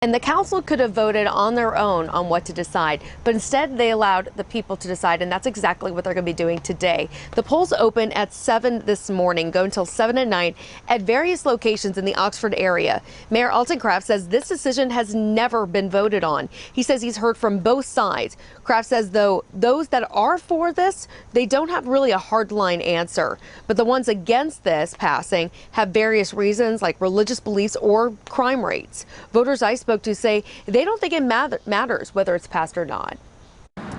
And the council could have voted on their own on what to decide, but instead they allowed the people to decide, and that's exactly what they're going to be doing today. The polls open at 7 this morning, go until 7 at night at various locations in the Oxford area. Mayor Alton Kraft says this decision has never been voted on. He says he's heard from both sides. Kraft says, though, those that are for this, they don't have really a hardline answer. But the ones against this passing have various reasons like religious beliefs or crime rates. Voters I spoke to say they don't think it matters whether it's passed or not.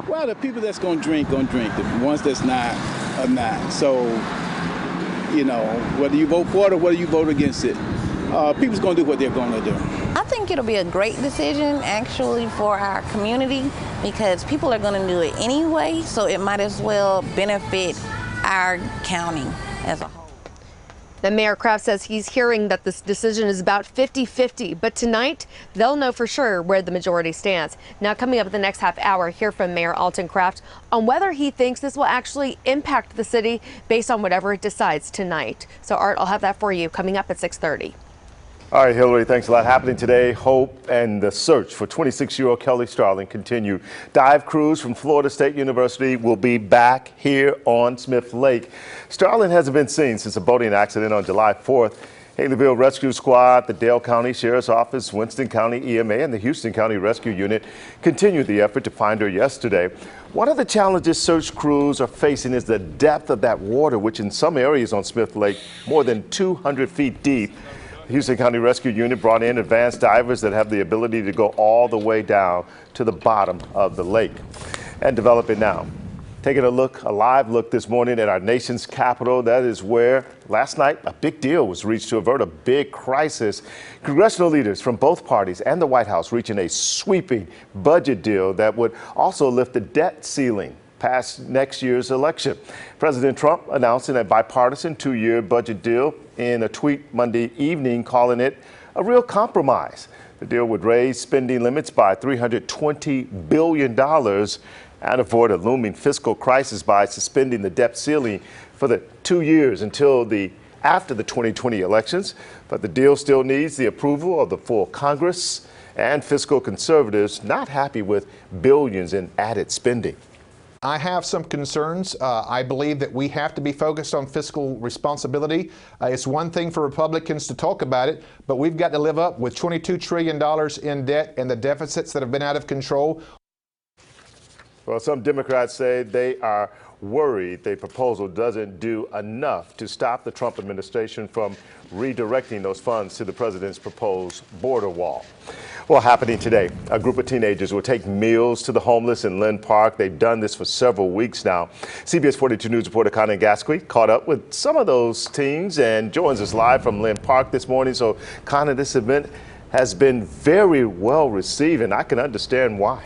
Well, the people that's going to drink. The ones that's not are not. So, you know, whether you vote for it or whether you vote against it, people's going to do what they're going to do. I think it'll be a great decision actually for our community because people are going to do it anyway, so it might as well benefit our county as a whole. The Mayor Kraft says he's hearing that this decision is about 50-50, but tonight they'll know for sure where the majority stands. Now, coming up in the next half hour, hear from Mayor Alton Kraft on whether he thinks this will actually impact the city based on whatever it decides tonight. So, Art, I'll have that for you coming up at 6:30. All right, Hillary, thanks a lot. Happening today, hope and the search for 26-year-old Kelly Starling continue. Dive crews from Florida State University will be back here on Smith Lake. Starling hasn't been seen since a boating accident on July 4th. Haleyville Rescue Squad, the Dale County Sheriff's Office, Winston County EMA, and the Houston County Rescue Unit continued the effort to find her yesterday. One of the challenges search crews are facing is the depth of that water, which in some areas on Smith Lake, more than 200 feet deep. The Houston County Rescue Unit brought in advanced divers that have the ability to go all the way down to the bottom of the lake. And develop it now. Taking a live look this morning at our nation's capital. That is where last night a big deal was reached to avert a big crisis. Congressional leaders from both parties and the White House reaching a sweeping budget deal that would also lift the debt ceiling past next year's election. President Trump announcing a bipartisan 2-year budget deal in a tweet Monday evening, calling it a real compromise. The deal would raise spending limits by $320 billion and avoid a looming fiscal crisis by suspending the debt ceiling for the 2 years until after the 2020 elections. But the deal still needs the approval of the full Congress and fiscal conservatives not happy with billions in added spending. I have some concerns. I believe that we have to be focused on fiscal responsibility. It's one thing for Republicans to talk about it, but we've got to live up with $22 trillion in debt and the deficits that have been out of control. Well, some Democrats say they are worried the proposal doesn't do enough to stop the Trump administration from redirecting those funds to the president's proposed border wall. Well, happening today, a group of teenagers will take meals to the homeless in Lynn Park. They've done this for several weeks now. CBS 42 News reporter Conan Gasquet caught up with some of those teens and joins us live from Lynn Park this morning. So, Conan, this event has been very well received, and I can understand why.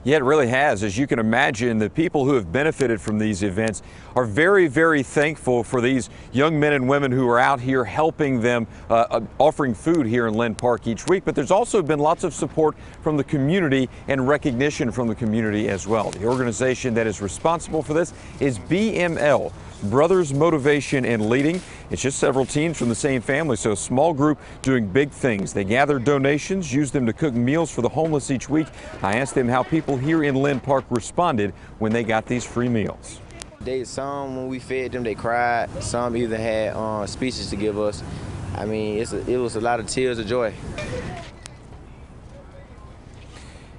Yeah, it really has. As you can imagine, the people who have benefited from these events are very, very thankful for these young men and women who are out here helping them, offering food here in Lynn Park each week. But there's also been lots of support from the community and recognition from the community as well. The organization that is responsible for this is BML, Brothers Motivation and Leading. It's just several teens from the same family, so a small group doing big things. They gather donations, use them to cook meals for the homeless each week. I asked them how people here in Lynn Park responded when they got these free meals. Some, when we fed them, they cried. Some either had speeches to give us. I mean, it was a lot of tears of joy.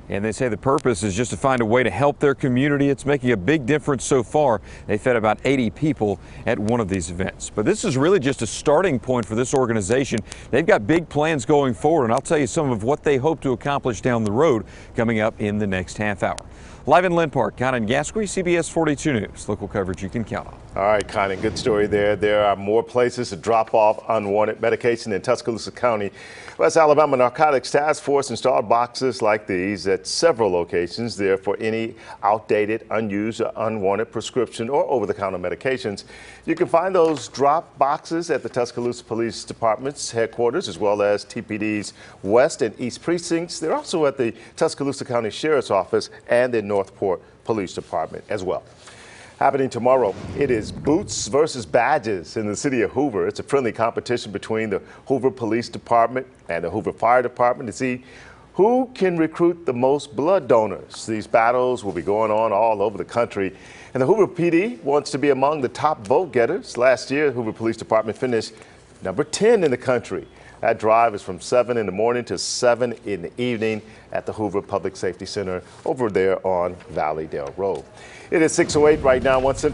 And they say the purpose is just to find a way to help their community. It's making a big difference so far. They fed about 80 people at one of these events. But this is really just a starting point for this organization. They've got big plans going forward, and I'll tell you some of what they hope to accomplish down the road coming up in the next half hour. Live in Lynn Park, Conan Gasquet, CBS 42 News. Local coverage you can count on. All right, Conan, good story there. There are more places to drop off unwanted medication in Tuscaloosa County. West Alabama Narcotics Task Force installed boxes like these at several locations there for any outdated, unused, or unwanted prescription or over-the-counter medications. You can find those drop boxes at the Tuscaloosa Police Department's headquarters, as well as TPD's West and East precincts. They're also at the Tuscaloosa County Sheriff's Office and the Northport Police Department as well. Happening tomorrow, it is boots versus badges in the city of Hoover. It's a friendly competition between the Hoover Police Department and the Hoover Fire Department to see who can recruit the most blood donors. These battles will be going on all over the country. And the Hoover PD wants to be among the top vote getters. Last year, the Hoover Police Department finished number 10 in the country. That drive is from 7 in the morning to 7 in the evening at the Hoover Public Safety Center over there on Valleydale Road. It is 6:08 right now. One place in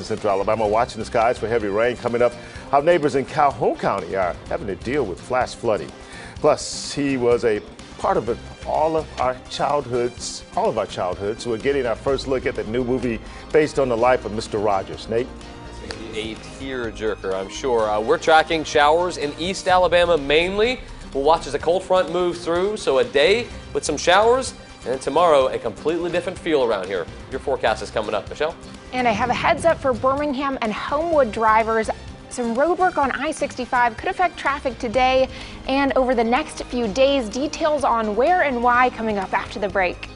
Central Alabama watching the skies for heavy rain coming up. Our neighbors in Calhoun County are having to deal with flash flooding. Plus, he was a part of all of our childhoods. We're getting our first look at the new movie based on the life of Mr. Rogers. Nate? A tearjerker, I'm sure. We're tracking showers in East Alabama mainly. We'll watch as a cold front moves through, so a day with some showers, and then tomorrow a completely different feel around here. Your forecast is coming up, Michelle. And I have a heads up for Birmingham and Homewood drivers. Some road work on I-65 could affect traffic today and over the next few days. Details on where and why coming up after the break.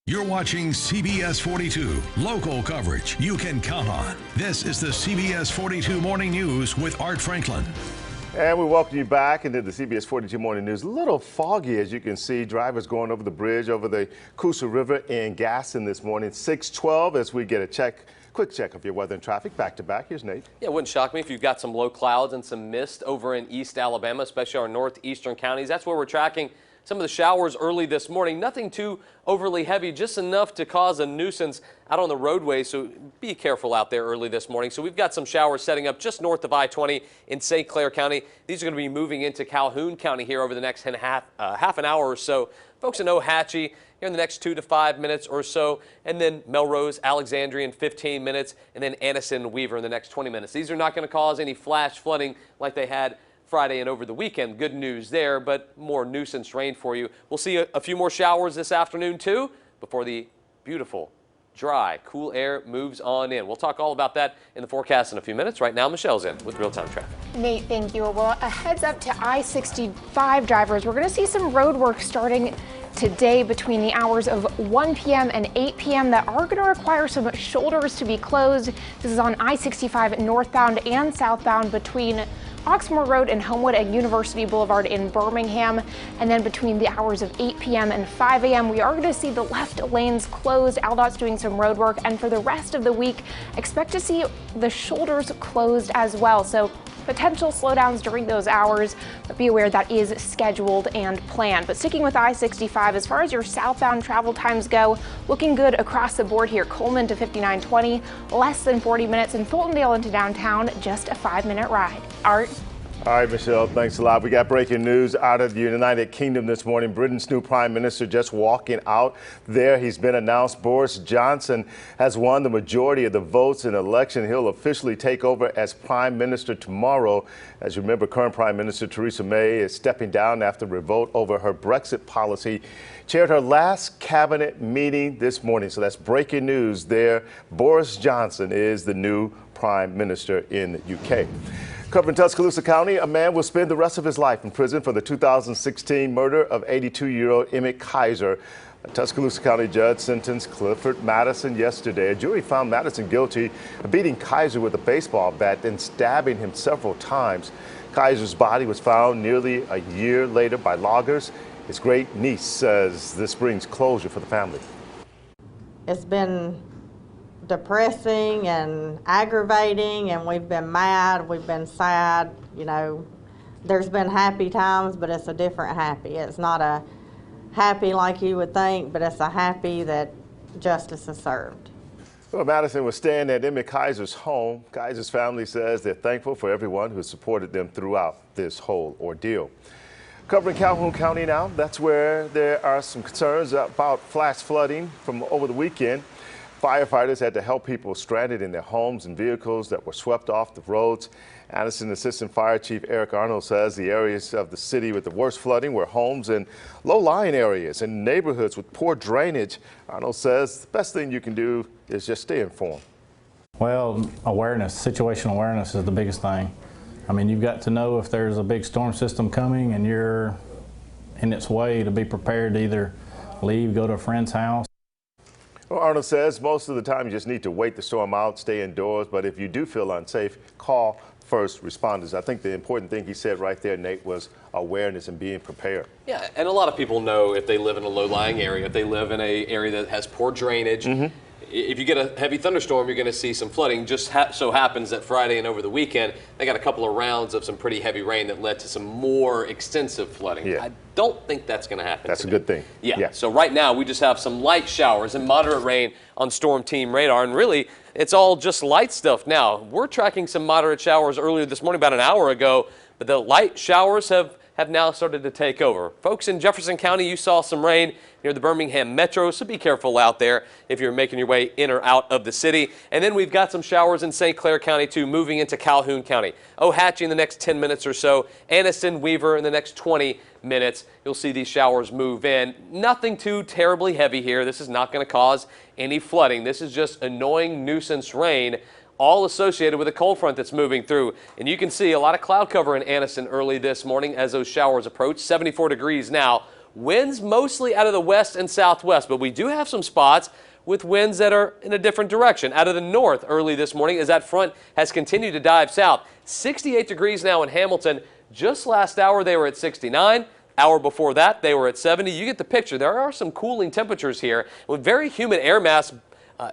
You're watching CBS 42, local coverage you can count on. This is the CBS 42 Morning News with Art Franklin. And we welcome you back into the CBS 42 Morning News. A little foggy, as you can see. Drivers going over the bridge over the Coosa River in Gaston this morning. 6:12 as we get a quick check of your weather and traffic back to back. Here's Nate. Yeah, it wouldn't shock me if you've got some low clouds and some mist over in East Alabama, especially our northeastern counties. That's where we're tracking some of the showers early this morning. Nothing too overly heavy, just enough to cause a nuisance out on the roadway, so be careful out there early this morning. So we've got some showers setting up just north of I-20 in St. Clair County. These are going to be moving into Calhoun County here over the next half an hour or so. Folks in Ohatchee here in the next 2 to 5 minutes or so, and then Melrose, Alexandria in 15 minutes, and then Anniston, Weaver in the next 20 minutes. These are not going to cause any flash flooding like they had Friday and over the weekend. Good news there, but more nuisance rain for you. We'll see a few more showers this afternoon too before the beautiful dry. Cool air moves on in. We'll talk all about that in the forecast in a few minutes. Right now, Michelle's in with real-time traffic. Nate, thank you. Well, a heads up to I-65 drivers. We're going to see some road work starting today between the hours of 1 p.m. and 8 p.m. that are going to require some shoulders to be closed. This is on I-65 northbound and southbound between Oxmoor Road and Homewood and University Boulevard in Birmingham. And then between the hours of 8 p.m. and 5 a.m. we are going to see the left lanes closed. AlDOT's doing some road work, and for the rest of the week, expect to see the shoulders closed as well. So potential slowdowns during those hours, but be aware that is scheduled and planned. But sticking with I-65, as far as your southbound travel times go, looking good across the board here. Coleman to 5920, less than 40 minutes, and Fultondale into downtown, just a 5-minute ride. Art? All right, Michelle, thanks a lot. We got breaking news out of the United Kingdom this morning. Britain's new prime minister just walking out there. He's been announced. Boris Johnson has won the majority of the votes in the election. He'll officially take over as prime minister tomorrow. As you remember, current prime minister Theresa May is stepping down after revolt over her Brexit policy. Chaired her last cabinet meeting this morning. So that's breaking news there. Boris Johnson is the new prime minister in the UK. Covering Tuscaloosa County, a man will spend the rest of his life in prison for the 2016 murder of 82-year-old Emmett Kaiser. A Tuscaloosa County judge sentenced Clifford Madison yesterday. A jury found Madison guilty of beating Kaiser with a baseball bat and stabbing him several times. Kaiser's body was found nearly a year later by loggers. His great niece says this brings closure for the family. It's been depressing and aggravating, and we've been mad, we've been sad. You know, there's been happy times, but it's a different happy. It's not a happy like you would think, but it's a happy that justice is served. Well, Madison was staying at Emmett Kaiser's home. Kaiser's family says they're thankful for everyone who supported them throughout this whole ordeal. Covering Calhoun County now, that's where there are some concerns about flash flooding from over the weekend. Firefighters had to help people stranded in their homes and vehicles that were swept off the roads. Anderson Assistant Fire Chief Eric Arnold says the areas of the city with the worst flooding were homes in low-lying areas and neighborhoods with poor drainage. Arnold says the best thing you can do is just stay informed. Well, awareness, situational awareness is the biggest thing. I mean, you've got to know if there's a big storm system coming and you're in its way to be prepared to either leave, go to a friend's house. Well, Arnold says most of the time you just need to wait the storm out, stay indoors, but if you do feel unsafe, call first responders. I think the important thing he said right there, Nate, was awareness and being prepared. Yeah, and a lot of people know if they live in a low-lying area, if they live in an area that has poor drainage, if you get a heavy thunderstorm, you're going to see some flooding. Just so happens that Friday and over the weekend, they got a couple of rounds of some pretty heavy rain that led to some more extensive flooding. Yeah. I don't think that's going to happen That's today. a good thing. Yeah. So right now, we just have some light showers and moderate rain on Storm Team radar, and really, it's all just light stuff now. We're tracking some moderate showers earlier this morning, about an hour ago, but the light showers have now started to take over. Folks in Jefferson County, you saw some rain near the Birmingham Metro, so be careful out there if you're making your way in or out of the city. And then we've got some showers in St. Clair County, too, moving into Calhoun County. Ohatchee in the next 10 minutes or so, Anniston, Weaver in the next 20 minutes. You'll see these showers move in. Nothing too terribly heavy here. This is not going to cause any flooding. This is just annoying nuisance rain, all associated with a cold front that's moving through. And you can see a lot of cloud cover in Anniston early this morning as those showers approach. 74 degrees now. Winds mostly out of the west and southwest, but we do have some spots with winds that are in a different direction out of the north early this morning as that front has continued to dive south. 68 degrees now in Hamilton. Just last hour they were at 69. Hour before that they were at 70. You get the picture. There are some cooling temperatures here with very humid air mass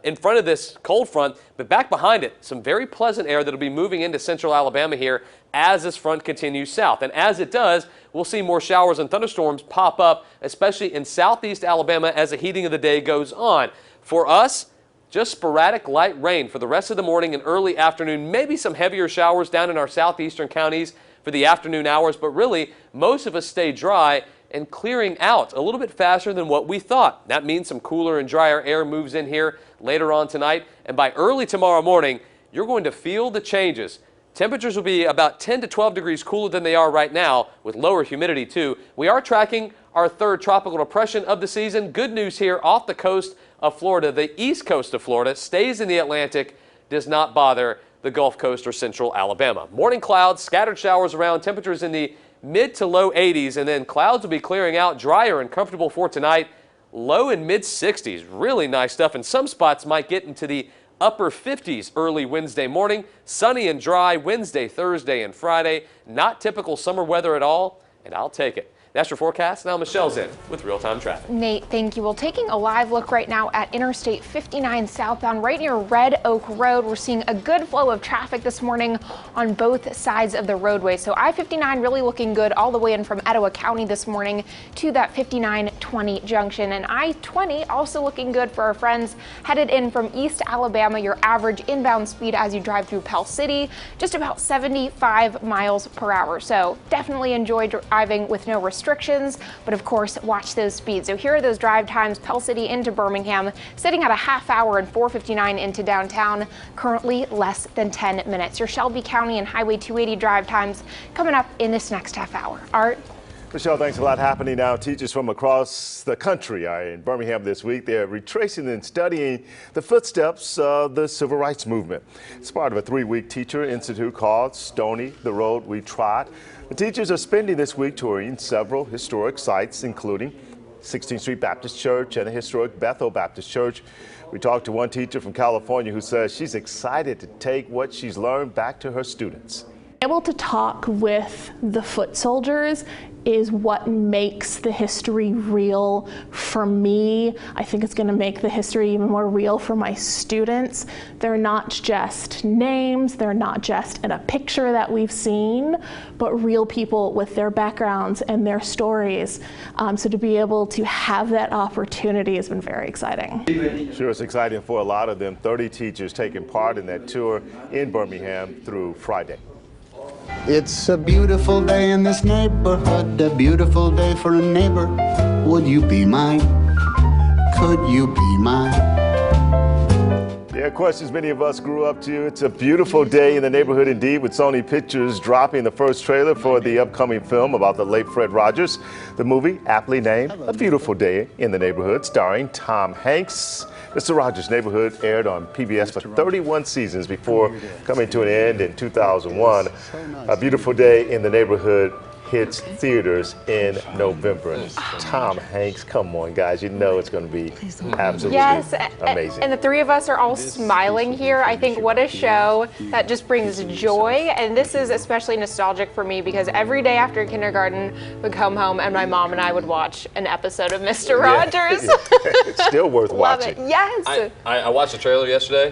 in front of this cold front, but back behind it, some very pleasant air that will be moving into central Alabama here as this front continues south. And as it does, we'll see more showers and thunderstorms pop up, especially in southeast Alabama as the heating of the day goes on. For us, just sporadic light rain for the rest of the morning and early afternoon, maybe some heavier showers down in our southeastern counties for the afternoon hours, but really most of us stay dry and clearing out a little bit faster than what we thought. That means some cooler and drier air moves in here later on tonight, and by early tomorrow morning, you're going to feel the changes. Temperatures will be about 10 to 12 degrees cooler than they are right now, with lower humidity too. We are tracking our third tropical depression of the season. Good news here off the coast of Florida. The east coast of Florida stays in the Atlantic, does not bother the Gulf Coast or central Alabama. Morning clouds, scattered showers around, temperatures in the mid to low 80s, and then clouds will be clearing out, drier and comfortable for tonight. Low and mid 60s, really nice stuff, and some spots might get into the upper 50s early Wednesday morning. Sunny and dry Wednesday, Thursday, and Friday. Not typical summer weather at all, and I'll take it. That's your forecast. Now Michelle's in with real-time traffic. Nate, thank you. Well, taking a live look right now at Interstate 59 southbound right near Red Oak Road. We're seeing a good flow of traffic this morning on both sides of the roadway. So I-59 really looking good all the way in from Etowah County this morning to that 59-20 junction. And I-20 also looking good for our friends headed in from East Alabama. Your average inbound speed as you drive through Pell City, just about 75 miles per hour. So definitely enjoy driving with no restrictions, but of course watch those speeds. So here are those drive times. Pell City into Birmingham sitting at a half hour and 4:59 into downtown, currently less than 10 minutes. Your Shelby County and Highway 280 drive times coming up in this next half hour. Art? Michelle, thanks. A lot happening now. Teachers from across the country are in Birmingham this week. They're retracing and studying the footsteps of the civil rights movement. It's part of a 3-week teacher institute called Stony, the Road We Trod. The teachers are spending this week touring several historic sites, including 16th Street Baptist Church and a historic Bethel Baptist Church. We talked to one teacher from California who says she's excited to take what she's learned back to her students. Able to talk with the foot soldiers is what makes the history real for me. I think it's going to make the history even more real for my students. They're not just names, they're not just in a picture that we've seen, but real people with their backgrounds and their stories. So to be able to have that opportunity has been very exciting. Sure, it's exciting for a lot of them. 30 teachers taking part in that tour in Birmingham through Friday. It's a beautiful day in this neighborhood, a beautiful day for a neighbor. Would you be mine? Could you be mine? Yeah, questions many of us grew up to. It's a beautiful day in the neighborhood indeed, with Sony Pictures dropping the first trailer for the upcoming film about the late Fred Rogers. The movie, aptly named A Beautiful Day in the Neighborhood, starring Tom Hanks. Mr. Rogers' Neighborhood aired on PBS for 31 seasons before coming to an end in 2001. A Beautiful Day in the Neighborhood hits theaters in November. And Tom Hanks, come on, guys, you know it's going to be absolutely amazing. And the three of us are all smiling here. I think what a show that just brings joy. And this is especially nostalgic for me because every day after kindergarten, would come home and my mom and I would watch an episode of Mr. Rogers. It's still worth Love watching. it. Yes. I watched the trailer yesterday.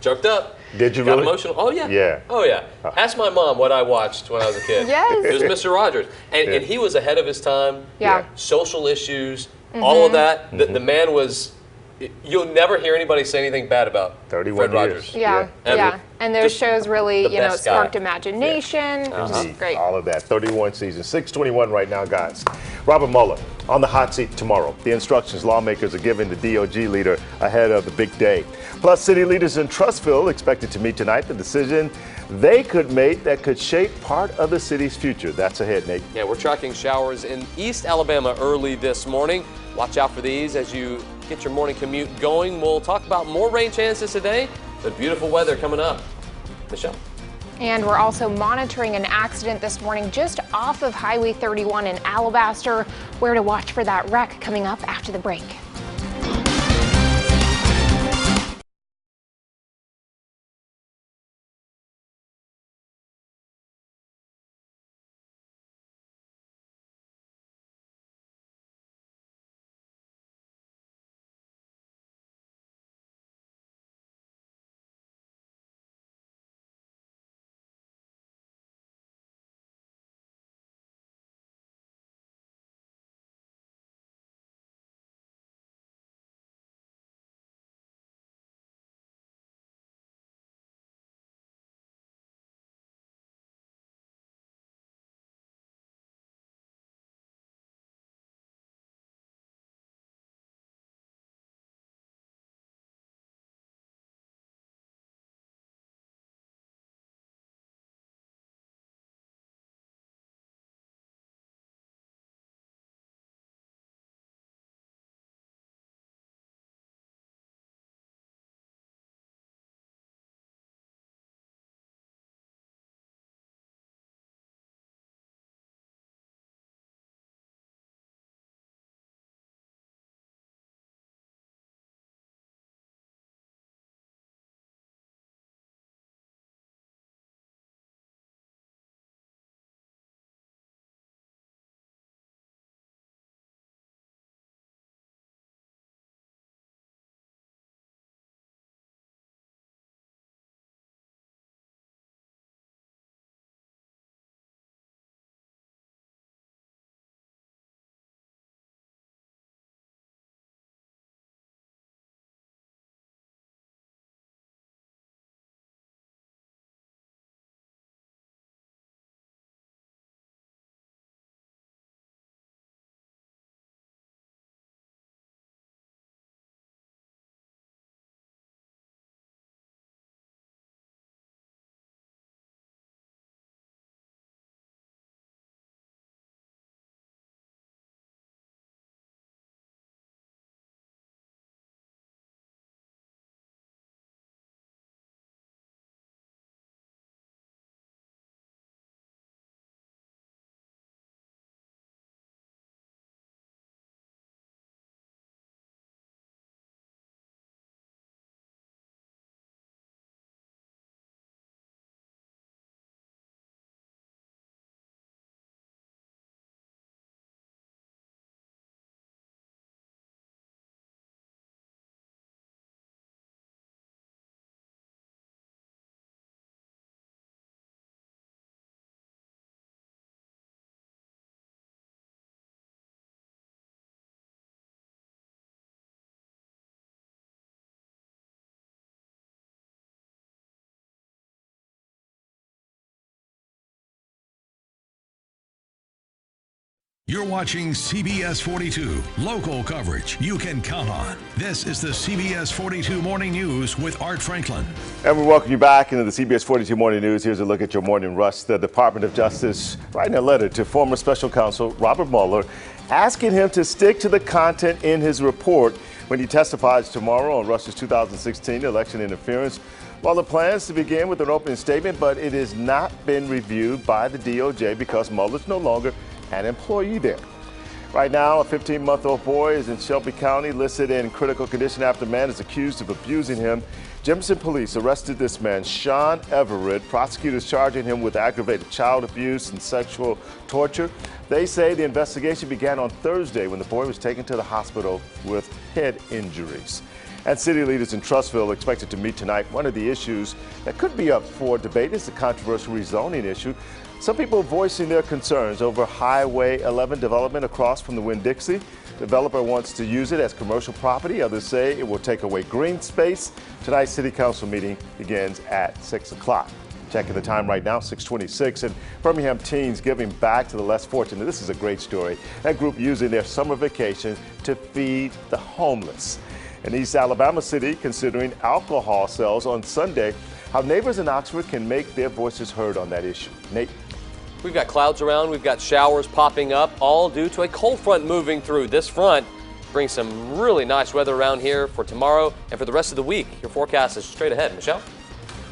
Choked up. Did you Got really? emotional. Oh, yeah. Yeah. Oh, yeah. Ask my mom what I watched when I was a kid. Yes. It was Mr. Rogers. And he was ahead of his time. Yeah. Social issues, all of that. The man was, you'll never hear anybody say anything bad about 31 Fred years. Rogers. Yeah. And those shows really, the you know, best guy. sparked imagination. Just great. All of that. 31 seasons, 6:21 right now, guys. Robert Mueller on the hot seat tomorrow. The instructions lawmakers are giving the DOJ leader ahead of the big day. Plus, city leaders in Trussville expected to meet tonight. The decision they could make that could shape part of the city's future. That's ahead, Nate. Yeah, we're tracking showers in East Alabama early this morning. Watch out for these as you get your morning commute going. We'll talk about more rain chances today, but beautiful weather coming up. Michelle. And we're also monitoring an accident this morning just off of Highway 31 in Alabaster. Where to watch for that wreck coming up after the break. You're watching CBS 42, local coverage you can count on. This is the CBS 42 Morning News with Art Franklin. And we welcome you back into the CBS 42 Morning News. Here's a look at your morning rush. The Department of Justice writing a letter to former special counsel Robert Mueller, asking him to stick to the content in his report when he testifies tomorrow on Russia's 2016 election interference. Mueller plans to begin with an opening statement, but it has not been reviewed by the DOJ because Mueller's no longer an employee there. Right now, a 15-month-old boy is in Shelby County, listed in critical condition after a man is accused of abusing him. Jefferson police arrested this man, Sean Everett. Prosecutors charging him with aggravated child abuse and sexual torture. They say the investigation began on Thursday when the boy was taken to the hospital with head injuries. And city leaders in Trussville are expected to meet tonight. One of the issues that could be up for debate is the controversial rezoning issue. Some people voicing their concerns over Highway 11 development across from the Winn-Dixie. The developer wants to use it as commercial property. Others say it will take away green space. Tonight's city council meeting begins at 6 o'clock. Checking the time right now, 6:26, and Birmingham teens giving back to the less fortunate. This is a great story. That group using their summer vacation to feed the homeless. In East Alabama City, considering alcohol sales on Sunday, how neighbors in Oxford can make their voices heard on that issue. Nate. We've got clouds around, we've got showers popping up, all due to a cold front moving through. This front brings some really nice weather around here for tomorrow and for the rest of the week. Your forecast is straight ahead. Michelle?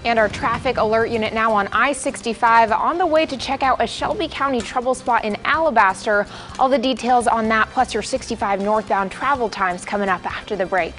And our traffic alert unit now on I-65 on the way to check out a Shelby County trouble spot in Alabaster. All the details on that, plus your 65 northbound travel times coming up after the break.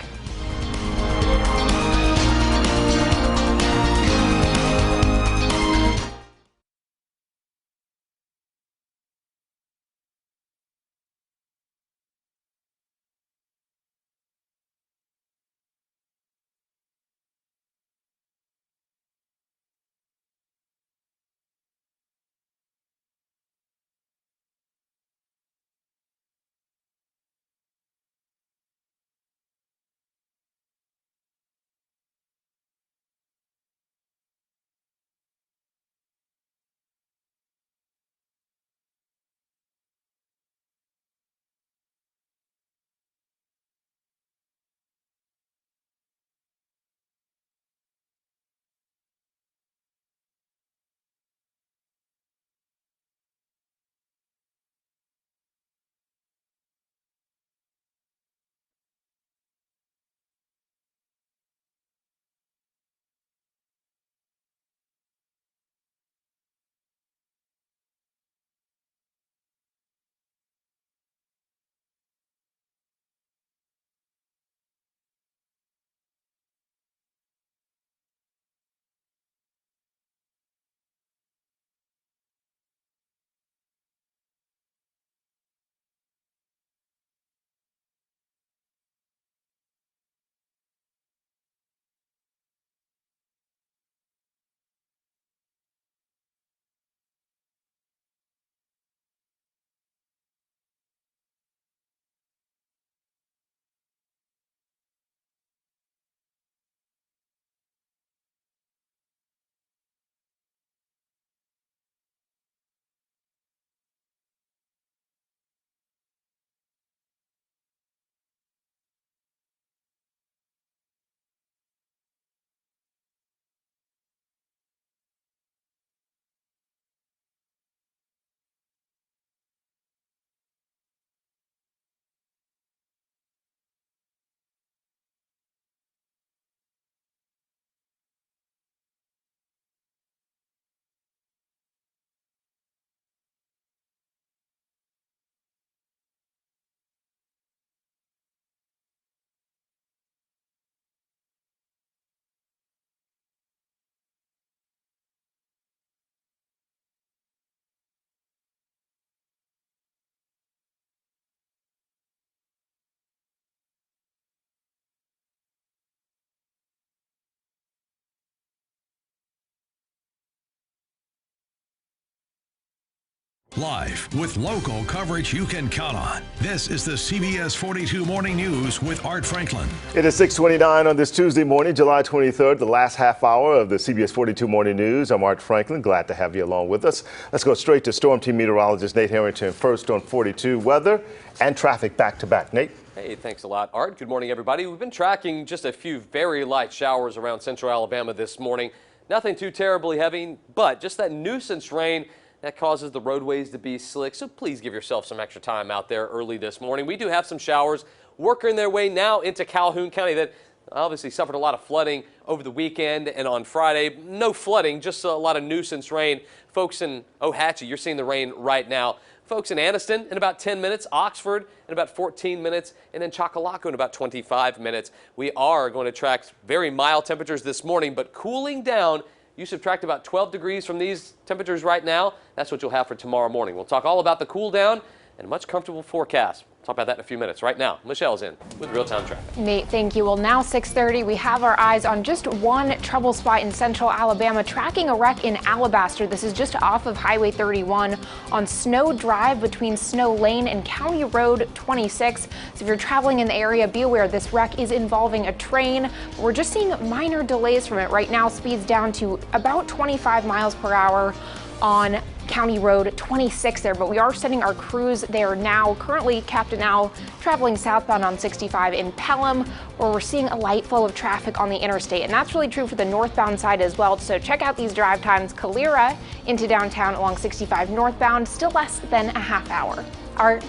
live with local coverage you can count on. This is the CBS 42 Morning News with Art Franklin. It is 6:29 on this Tuesday morning, July 23rd, the last half hour of the CBS 42 Morning News. I'm Art Franklin. Glad to have you along with us. Let's go straight to Storm Team meteorologist Nate Harrington first on 42 weather and traffic back to back. Nate? Hey, thanks a lot, Art. Good morning, everybody. We've been tracking just a few very light showers around central Alabama this morning. Nothing too terribly heavy, but just that nuisance rain that causes the roadways to be slick. So please give yourself some extra time out there early this morning. We do have some showers working their way now into Calhoun County that obviously suffered a lot of flooding over the weekend and on Friday. No flooding, just a lot of nuisance rain. Folks in Ohatchee, you're seeing the rain right now. Folks in Anniston in about 10 minutes, Oxford in about 14 minutes, and then Chocolaco in about 25 minutes. We are going to track very mild temperatures this morning, but cooling down. You subtract about 12 degrees from these temperatures right now. That's what you'll have for tomorrow morning. We'll talk all about the cool down and a much comfortable forecast. We'll talk about that in a few minutes. Right now, Michelle's in with real-time traffic. Nate, thank you. Well, now 6:30, we have our eyes on just one trouble spot in central Alabama, tracking a wreck in Alabaster. This is just off of Highway 31 on Snow Drive between Snow Lane and County Road 26. So if you're traveling in the area, be aware this wreck is involving a train. We're just seeing minor delays from it right now. Speeds down to about 25 miles per hour on County Road 26 there, but we are sending our crews there now. Currently, Captain Al traveling southbound on 65 in Pelham, where we're seeing a light flow of traffic on the interstate, and that's really true for the northbound side as well. So check out these drive times. Calera into downtown along 65 northbound, still less than a half hour. Art?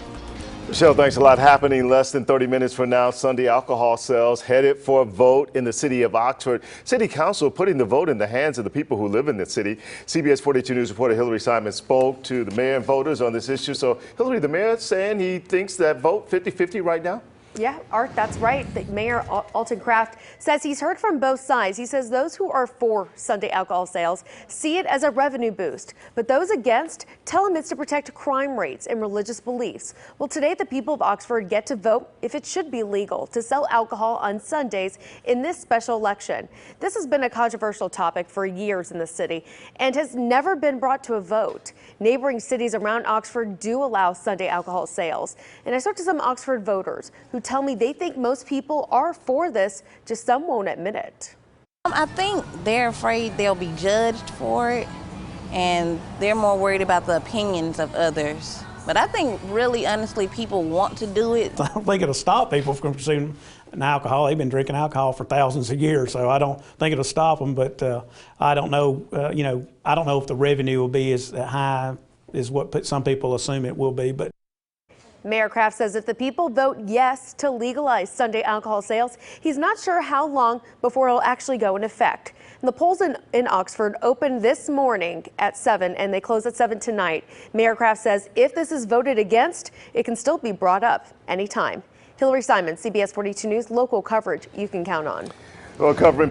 Michelle, thanks a lot. Happening less than 30 minutes from now, Sunday alcohol sales headed for a vote in the city of Oxford. City Council putting the vote in the hands of the people who live in the city. CBS 42 News reporter Hillary Simon spoke to the mayor and voters on this issue. So, Hillary, the mayor saying he thinks that vote 50-50 right now? Yeah, Art, that's right. The Mayor Alton Kraft says he's heard from both sides. He says those who are for Sunday alcohol sales see it as a revenue boost, but those against tell him it's to protect crime rates and religious beliefs. Well, today the people of Oxford get to vote if it should be legal to sell alcohol on Sundays in this special election. This has been a controversial topic for years in the city and has never been brought to a vote. Neighboring cities around Oxford do allow Sunday alcohol sales, and I spoke to some Oxford voters who tell me they think most people are for this, just some won't admit it. I think they're afraid they'll be judged for it, and they're more worried about the opinions of others. But I think really, honestly, people want to do it. I don't think it'll stop people from consuming alcohol. They've been drinking alcohol for thousands of years, so I don't think it'll stop them. But I don't know, I don't know if the revenue will be as high as what some people assume it will be. But Mayor Kraft says if the people vote yes to legalize Sunday alcohol sales, he's not sure how long before it'll actually go in effect. And the polls in Oxford opened this morning at 7 and they close at 7 tonight. Mayor Kraft says if this is voted against, it can still be brought up anytime. Hillary Simon, CBS 42 News, local coverage you can count on. Well, covering